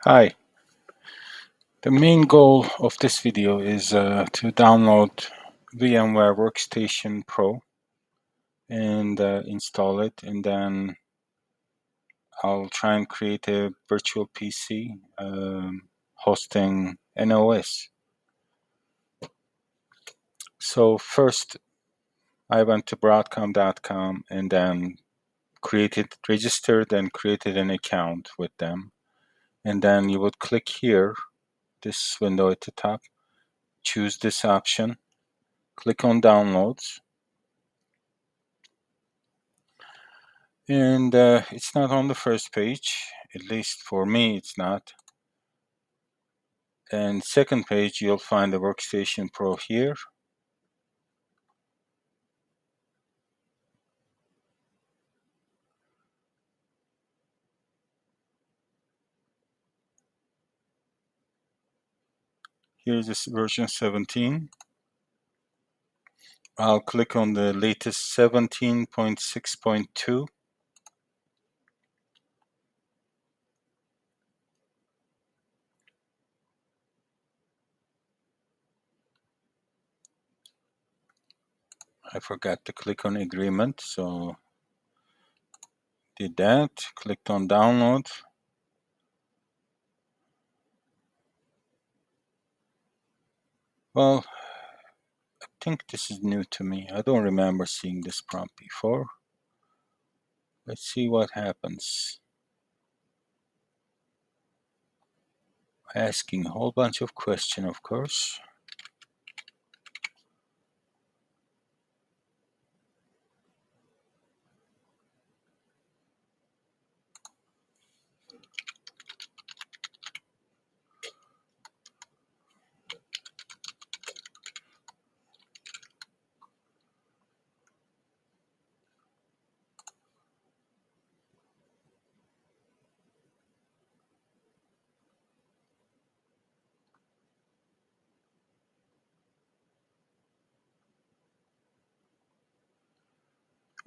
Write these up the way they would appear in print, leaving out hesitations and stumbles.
Hi, the main goal of this video is to download VMware Workstation Pro and install it, and then I'll try and create a virtual PC hosting an OS. So first I went to Broadcom.com and then registered and created an account with them, and then you would click here, this window at the top, choose this option, click on downloads, and it's not on the first page, at least for me it's not. And second page, you'll find the Workstation Pro here. Here's this version 17. I'll click on the latest 17.6.2. I forgot to click on agreement, so did that, clicked on download. Well, I think this is new to me. I don't remember seeing this prompt before. Let's see what happens. Asking a whole bunch of questions, of course.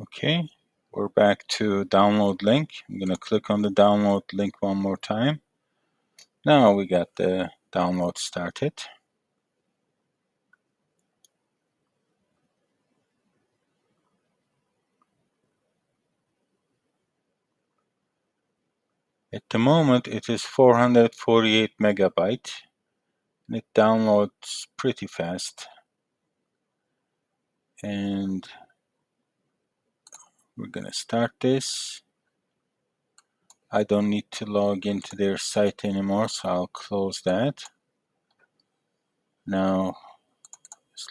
Okay, we're back to download link. I'm going to click on the download link one more time. Now we got the download started. At the moment it is 448 megabyte and it downloads pretty fast. And we're going to start this. I don't need to log into their site anymore, so I'll close that. Now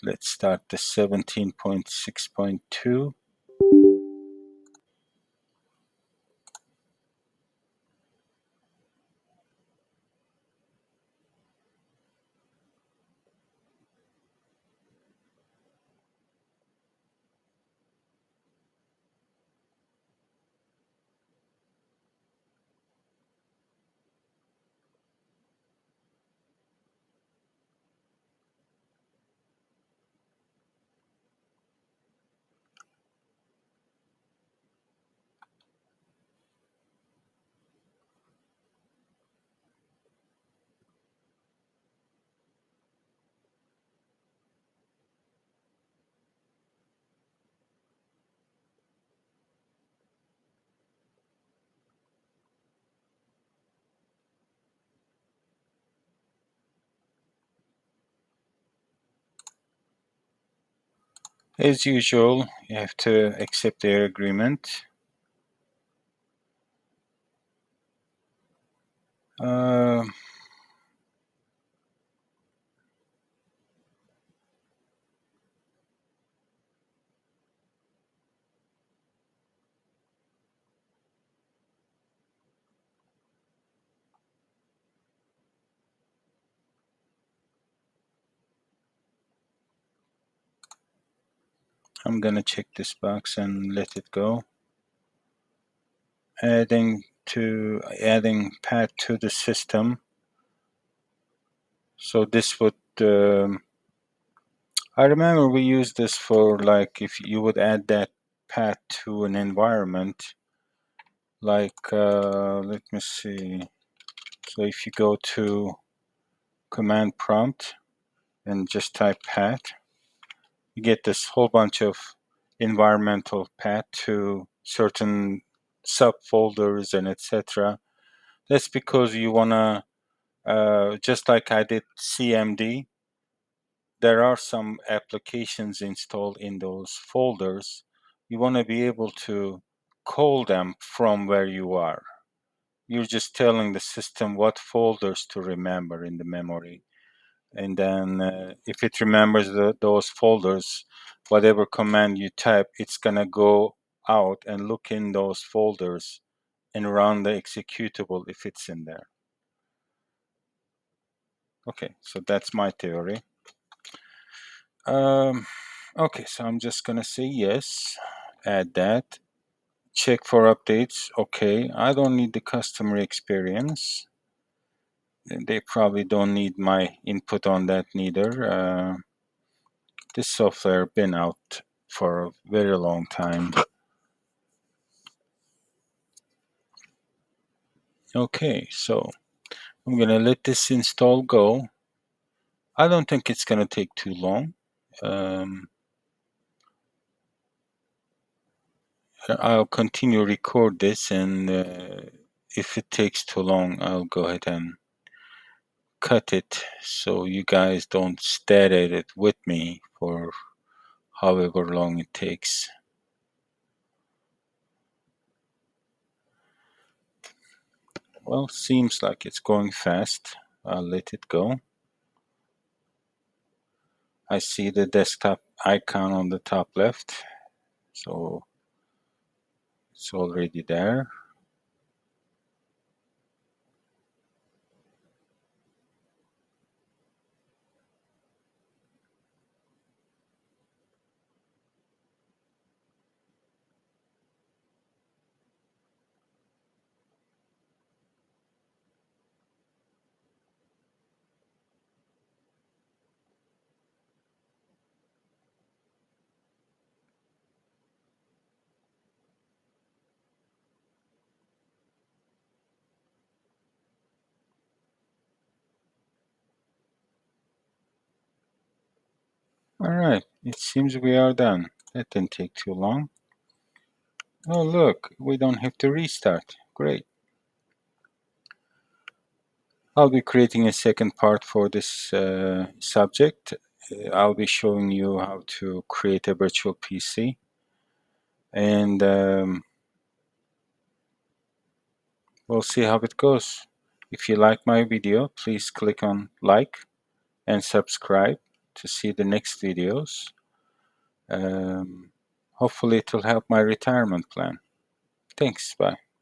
let's start the 17.6.2. As usual, you have to accept their agreement. I'm gonna check this box and let it go. Adding path to the system. So this would, I remember we used this for, like, if you would add that path to an environment, like, let me see. So if you go to command prompt and just type path, you get this whole bunch of environmental path to certain subfolders and etc. That's because you wanna, just like I did CMD, there are some applications installed in those folders. You want to be able to call them from where you are. You're just telling the system what folders to remember in the memory. And then if it remembers those folders, whatever command you type, it's going to go out and look in those folders and run the executable if it's in there. Okay, so that's my theory. Okay, so I'm just gonna say yes, add that, check for updates. Okay, I don't need the customer experience. They probably don't need my input on that neither. This software been out for a very long time. Okay, so I'm gonna let this install go. I don't think it's gonna take too long. I'll continue record this, and if it takes too long, I'll go ahead and cut it so you guys don't stare at it with me for however long it takes. Well, seems like it's going fast. I'll let it go. I see the desktop icon on the top left, so it's already there. Alright, it seems we are done. That didn't take too long. Oh look, we don't have to restart. Great. I'll be creating a second part for this subject. I'll be showing you how to create a virtual PC. And we'll see how it goes. If you like my video, please click on like and subscribe to see the next videos. Hopefully it will help my retirement plan. Thanks, bye.